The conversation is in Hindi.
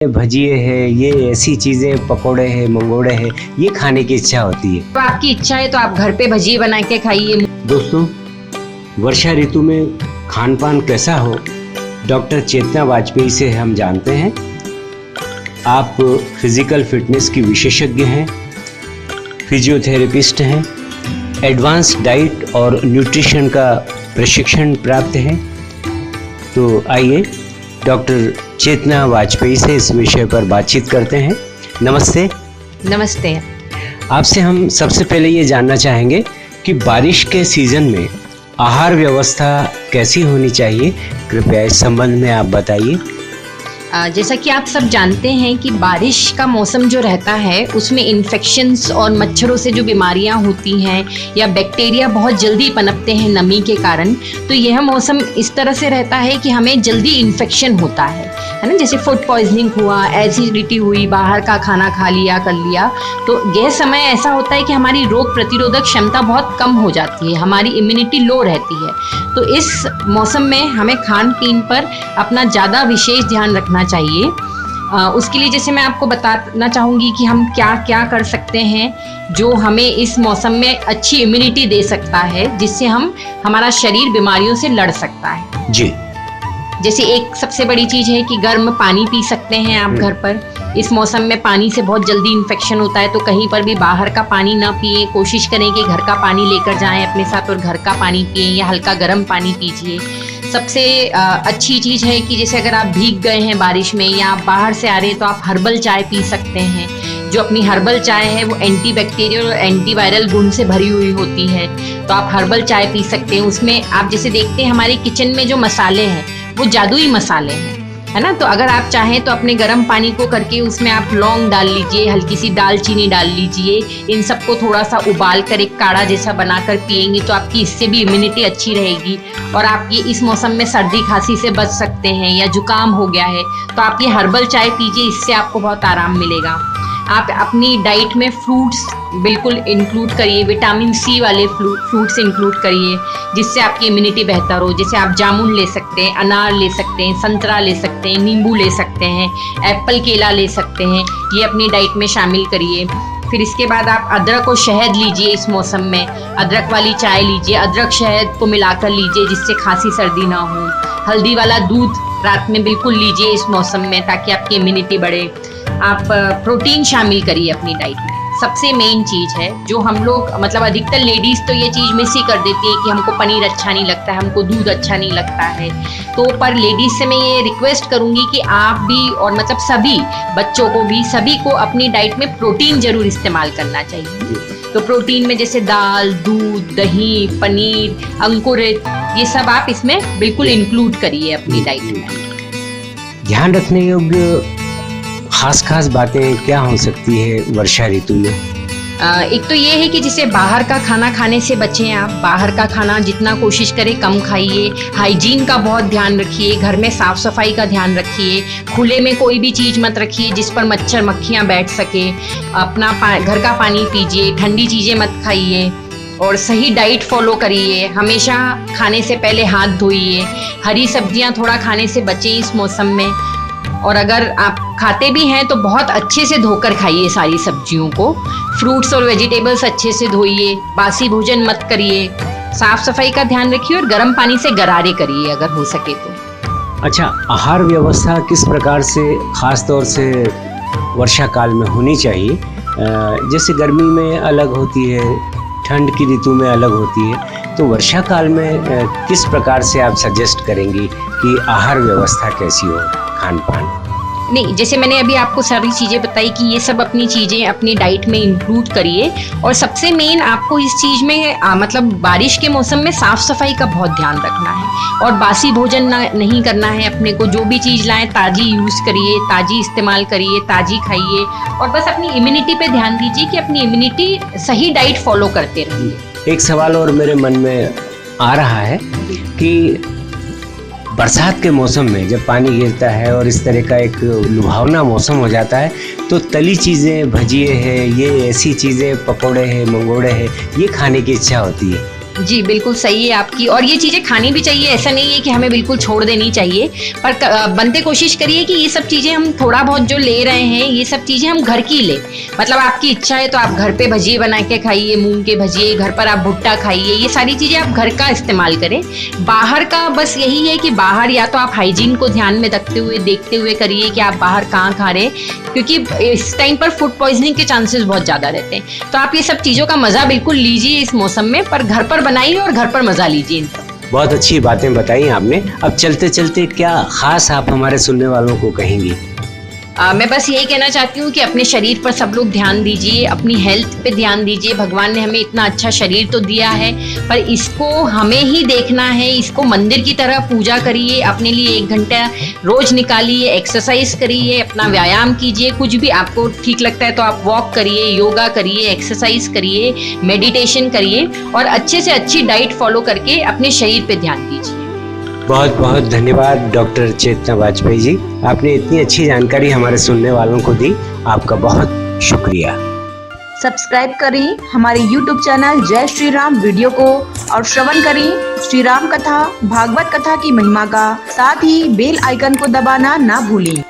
भजिए है, ये ऐसी चीज़ें, पकोड़े हैं, मंगोड़े हैं, ये खाने की इच्छा होती है। तो आपकी इच्छा है तो आप घर पे भजिए बना के खाइए। दोस्तों, वर्षा ऋतु में खान पान कैसा हो, डॉक्टर चेतना वाजपेयी से हम जानते हैं। आप फिजिकल फिटनेस की विशेषज्ञ हैं, फिजियोथेरेपिस्ट हैं, एडवांस डाइट और न्यूट्रिशन का प्रशिक्षण प्राप्त है। तो आइए डॉक्टर चेतना वाजपेयी से इस विषय पर बातचीत करते हैं। नमस्ते। नमस्ते। आपसे हम सबसे पहले ये जानना चाहेंगे कि बारिश के सीजन में आहार व्यवस्था कैसी होनी चाहिए, कृपया इस संबंध में आप बताइए। जैसा कि आप सब जानते हैं कि बारिश का मौसम जो रहता है उसमें इन्फेक्शंस और मच्छरों से जो बीमारियां होती हैं या बैक्टीरिया बहुत जल्दी पनपते हैं नमी के कारण। तो यह मौसम इस तरह से रहता है कि हमें जल्दी इन्फेक्शन होता है ना। जैसे फूड पॉइजनिंग हुआ, एसिडिटी हुई, बाहर का खाना खा लिया कर लिया, तो यह समय ऐसा होता है कि हमारी रोग प्रतिरोधक क्षमता बहुत कम हो जाती है, हमारी इम्यूनिटी लो रहती है। तो इस मौसम में हमें खान पीन पर अपना ज़्यादा विशेष ध्यान रखना चाहिए। उसके लिए जैसे मैं आपको बताना चाहूँगी कि हम क्या क्या कर सकते हैं जो हमें इस मौसम में अच्छी इम्यूनिटी दे सकता है, जिससे हमारा शरीर बीमारियों से लड़ सकता है। जी। जैसे एक सबसे बड़ी चीज़ है कि गर्म पानी पी सकते हैं आप घर पर। इस मौसम में पानी से बहुत जल्दी इन्फेक्शन होता है, तो कहीं पर भी बाहर का पानी ना पिए, कोशिश करें कि घर का पानी लेकर जाएं अपने साथ और घर का पानी पिएं या हल्का गर्म पानी पीजिए। सबसे अच्छी चीज़ है कि जैसे अगर आप भीग गए हैं बारिश में या आप बाहर से आ रहे हैं तो आप हर्बल चाय पी सकते हैं। जो अपनी हर्बल चाय है वो एंटी बैक्टीरियल और एंटीवायरल गुण से भरी हुई होती है, तो आप हर्बल चाय पी सकते हैं। उसमें आप जैसे देखते हैं हमारे किचन में जो मसाले हैं वो जादुई मसाले हैं, है ना। तो अगर आप चाहें तो अपने गर्म पानी को करके उसमें आप लौंग डाल लीजिए, हल्की सी दालचीनी डाल लीजिए, इन सबको थोड़ा सा उबाल कर एक काढ़ा जैसा बनाकर पिएंगे तो आपकी इससे भी इम्यूनिटी अच्छी रहेगी। और आप ये इस मौसम में सर्दी खांसी से बच सकते हैं, या जुकाम हो गया है तो आप ये हर्बल चाय पीजिए, इससे आपको बहुत आराम मिलेगा। आप अपनी डाइट में फ्रूट्स बिल्कुल इंक्लूड करिए, विटामिन सी वाले फ्रूट्स इंक्लूड करिए, जिससे आपकी इम्यूनिटी बेहतर हो। जैसे आप जामुन ले सकते हैं, अनार ले सकते हैं, संतरा ले सकते हैं, नींबू ले सकते हैं, एप्पल केला ले सकते हैं, ये अपनी डाइट में शामिल करिए। फिर इसके बाद आप अदरक और शहद लीजिए। इस मौसम में अदरक वाली चाय लीजिए, अदरक शहद को मिलाकर लीजिए, जिससे खांसी सर्दी ना हो। हल्दी वाला दूध रात में बिल्कुल लीजिए इस मौसम में, ताकि आपकी इम्यूनिटी बढ़े। आप प्रोटीन शामिल करिए अपनी डाइट में। सबसे मेन चीज़ है जो हम लोग मतलब अधिकतर लेडीज़ तो ये चीज़ मिस ही कर देती है कि हमको पनीर अच्छा नहीं लगता है, हमको दूध अच्छा नहीं लगता है। तो पर लेडीज़ से मैं ये रिक्वेस्ट करूँगी कि आप भी और मतलब सभी बच्चों को भी, सभी को अपनी डाइट में प्रोटीन ज़रूर इस्तेमाल करना चाहिए। तो प्रोटीन में जैसे दाल, दूध, दही, पनीर, अंकुरित, ये सब आप इसमें बिल्कुल इंक्लूड करिए अपनी डाइट में। ध्यान रखने योग्य खास बातें क्या हो सकती है वर्षा ऋतु में? एक तो ये है कि जैसे बाहर का खाना खाने से बचें आप। बाहर का खाना जितना कोशिश करें कम खाइए। हाइजीन का बहुत ध्यान रखिए, घर में साफ सफाई का ध्यान रखिए। खुले में कोई भी चीज़ मत रखिए जिस पर मच्छर मक्खियाँ बैठ सके। अपना घर का पानी पीजिए, ठंडी चीज़ें मत खाइए और सही डाइट फॉलो करिए। हमेशा खाने से पहले हाथ धोइए। हरी सब्जियाँ थोड़ा खाने से बचें इस मौसम में, और अगर आप खाते भी हैं तो बहुत अच्छे से धोकर खाइए सारी सब्जियों को। फ्रूट्स और वेजिटेबल्स अच्छे से धोइए, बासी भोजन मत करिए, साफ सफाई का ध्यान रखिए और गर्म पानी से गरारे करिए अगर हो सके तो। अच्छा, आहार व्यवस्था किस प्रकार से खास तौर से वर्षा काल में होनी चाहिए? जैसे गर्मी में अलग होती है, ठंड की ऋतु में अलग होती है, तो वर्षा काल में किस प्रकार से आप सजेस्ट करेंगी कि आहार व्यवस्था कैसी हो, खान पान? नहीं, जैसे मैंने अभी आपको सारी चीज़ें बताई कि ये सब अपनी चीज़ें अपनी डाइट में इंक्लूड करिए। और सबसे मेन आपको इस चीज़ में मतलब बारिश के मौसम में साफ़ सफाई का बहुत ध्यान रखना है और बासी भोजन नहीं करना है अपने को। जो भी चीज़ लाएं ताज़ी यूज़ करिए, ताज़ी इस्तेमाल करिए, ताज़ी खाइए और बस अपनी इम्यूनिटी पे ध्यान दीजिए कि अपनी इम्यूनिटी सही डाइट फॉलो करते रहिए। एक सवाल और मेरे मन में आ रहा है कि बरसात के मौसम में जब पानी गिरता है और इस तरह का एक लुभावना मौसम हो जाता है, तो तली चीज़ें, भजिए है, ये ऐसी चीज़ें, पकोड़े हैं, मंगोड़े हैं, ये खाने की इच्छा होती है। जी बिल्कुल सही है आपकी। और ये चीजें खानी भी चाहिए, ऐसा नहीं है कि हमें बिल्कुल छोड़ देनी चाहिए, पर बनते कोशिश करिए कि ये सब चीजें हम थोड़ा बहुत जो ले रहे हैं ये सब चीजें हम घर की ले। मतलब आपकी इच्छा है तो आप घर पे भजिए बना के खाइए, मूंग के भजिए, घर पर आप भुट्टा खाइए, ये सारी चीजें आप घर का इस्तेमाल करें। बाहर का बस यही है कि बाहर या तो आप हाइजीन को ध्यान में रखते हुए देखते हुए करिए कि आप बाहर कहाँ खा रहे हैं, क्योंकि इस टाइम पर फूड पॉइजनिंग के चांसेस बहुत ज्यादा रहते हैं। तो आप ये सब चीजों का मजा बिल्कुल लीजिए इस मौसम में, पर घर पर बनाइए और घर पर मजा लीजिए। बहुत अच्छी बातें बताई आपने। अब चलते चलते क्या खास आप हमारे सुनने वालों को कहेंगी? मैं बस यही कहना चाहती हूँ कि अपने शरीर पर सब लोग ध्यान दीजिए, अपनी हेल्थ पे ध्यान दीजिए। भगवान ने हमें इतना अच्छा शरीर तो दिया है, पर इसको हमें ही देखना है। इसको मंदिर की तरह पूजा करिए, अपने लिए 1 घंटा रोज निकालिए, एक्सरसाइज करिए, अपना व्यायाम कीजिए। कुछ भी आपको ठीक लगता है तो आप वॉक करिए, योगा करिए, एक्सरसाइज करिए, मेडिटेशन करिए और अच्छे से अच्छी डाइट फॉलो करके अपने शरीर पे ध्यान दीजिए। बहुत बहुत धन्यवाद डॉक्टर चेतना वाजपेयी जी, आपने इतनी अच्छी जानकारी हमारे सुनने वालों को दी। आपका बहुत शुक्रिया। सब्सक्राइब करें हमारे YouTube चैनल जय श्री राम वीडियो को और श्रवण करें श्री राम कथा, भागवत कथा की महिमा का। साथ ही बेल आइकन को दबाना ना भूलें।